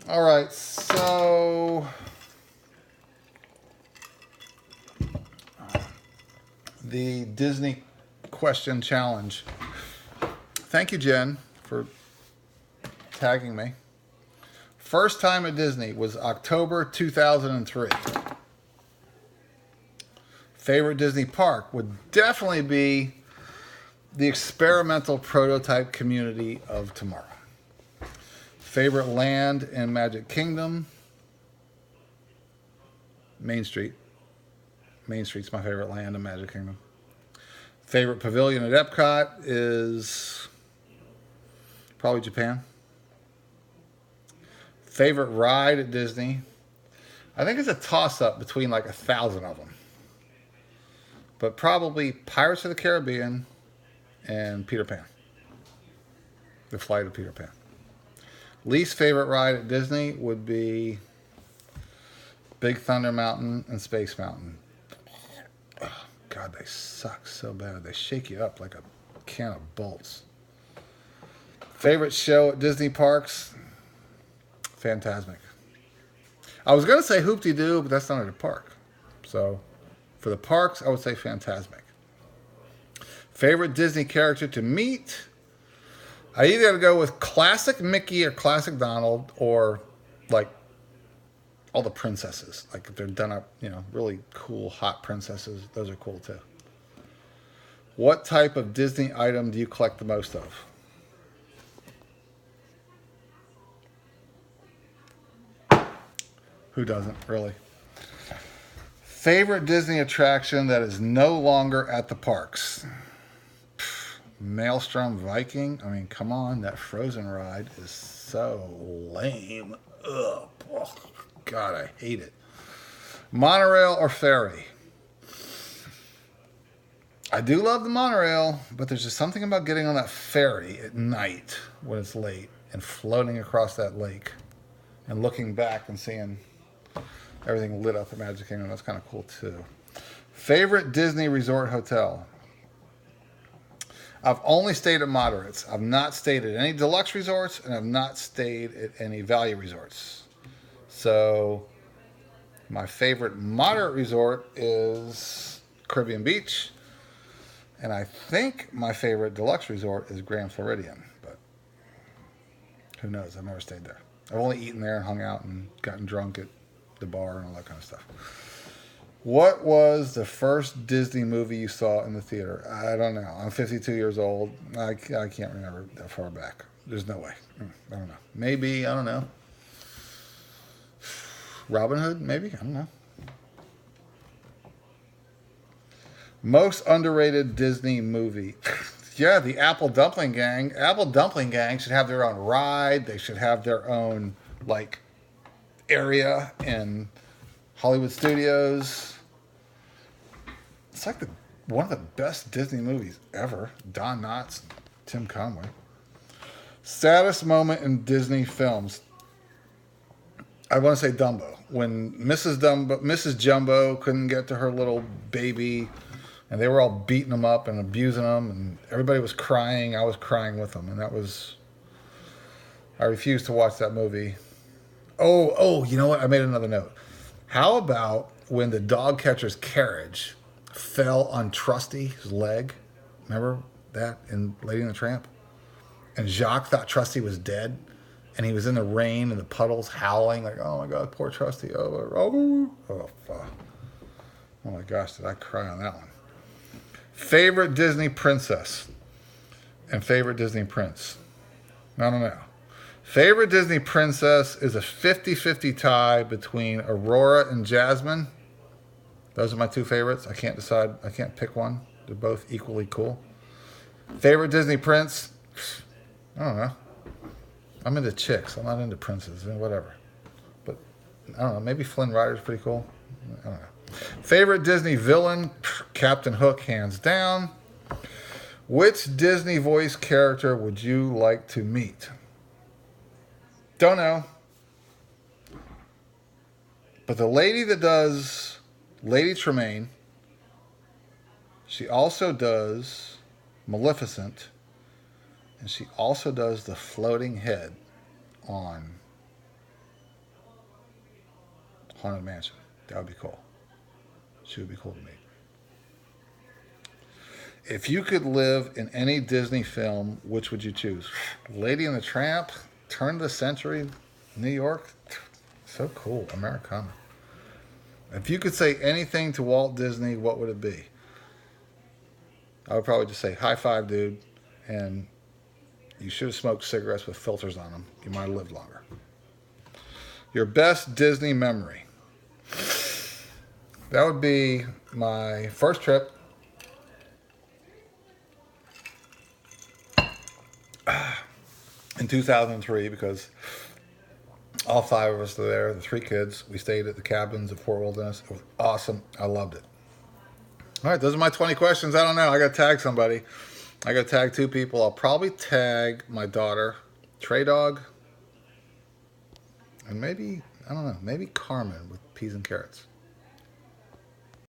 All right, so the Disney question challenge. Thank you, Jen, for tagging me. First time at Disney was October 2003. Favorite Disney park would definitely be the experimental prototype Community of Tomorrow. Favorite land in Magic Kingdom? Main Street. Main Street's my favorite land in Magic Kingdom. Favorite pavilion at Epcot is probably Japan. Favorite ride at Disney? I think it's a toss-up between like 1,000 of them. But probably Pirates of the Caribbean and Peter Pan. The Flight of Peter Pan. Least favorite ride at Disney would be Big Thunder Mountain and Space Mountain. Oh, God, they suck so bad. They shake you up like a can of bolts. Favorite show at Disney parks? Fantasmic. I was going to say Hoop-Dee-Doo, but that's not at a park. So, for the parks, I would say Fantasmic. Favorite Disney character to meet? I either got to go with classic Mickey or classic Donald, or like all the princesses. Like if they're done up, really cool, hot princesses. Those are cool too. What type of Disney item do you collect the most of? Who doesn't, really? Favorite Disney attraction that is no longer at the parks? Maelstrom Viking. I mean, come on, that Frozen ride is so lame. Ugh. Oh, God, I hate it. Monorail or ferry? I do love the monorail, but there's just something about getting on that ferry at night when it's late and floating across that lake and looking back and seeing everything lit up at Magic Kingdom. That's kind of cool too. Favorite Disney resort hotel? I've only stayed at moderates. I've not stayed at any deluxe resorts, and I've not stayed at any value resorts. So my favorite moderate resort is Caribbean Beach. And I think my favorite deluxe resort is Grand Floridian. But who knows? I've never stayed there. I've only eaten there and hung out and gotten drunk at the bar and all that kind of stuff. What was the first Disney movie you saw in the theater? I don't know. I'm 52 years old. I can't remember that far back. There's no way. I don't know. Maybe, I don't know. Robin Hood, maybe? I don't know. Most underrated Disney movie. Yeah, the Apple Dumpling Gang. Apple Dumpling Gang should have their own ride. They should have their own, area in Hollywood Studios. It's like one of the best Disney movies ever. Don Knotts, Tim Conway. Saddest moment in Disney films. I want to say Dumbo. When Mrs. Jumbo couldn't get to her little baby, and they were all beating him up and abusing him, and everybody was crying. I was crying with them, and I refused to watch that movie. Oh, you know what? I made another note. How about when the dog catcher's carriage fell on Trusty's leg? Remember that in Lady and the Tramp? And Jacques thought Trusty was dead, and he was in the rain and the puddles howling like, oh my God, poor Trusty. Oh my gosh, did I cry on that one. Favorite Disney princess and favorite Disney prince? I don't know. Favorite Disney princess is a 50-50 tie between Aurora and Jasmine. Those are my two favorites. I can't decide. I can't pick one. They're both equally cool. Favorite Disney prince? I don't know. I'm into chicks. I'm not into princes. Whatever. But I don't know. Maybe Flynn Rider's pretty cool. I don't know. Favorite Disney villain? Captain Hook, hands down. Which Disney voice character would you like to meet? Don't know. But the lady that does Lady Tremaine, she also does Maleficent, and she also does the floating head on Haunted Mansion. That would be cool. She would be cool to me. If you could live in any Disney film, which would you choose? Lady and the Tramp, Turn of the Century, New York. So cool. Americana. If you could say anything to Walt Disney, what would it be? I would probably just say, high five, dude. And you should have smoked cigarettes with filters on them. You might have lived longer. Your best Disney memory. That would be my first trip. In 2003, because all 5 of us were there, the 3 kids. We stayed at the cabins at Fort Wilderness. It was awesome. I loved it. All right, those are my 20 questions. I don't know. I got to tag somebody. I got to tag 2 people. I'll probably tag my daughter, Trey Dog, and maybe, I don't know, maybe Carmen with Peas and Carrots.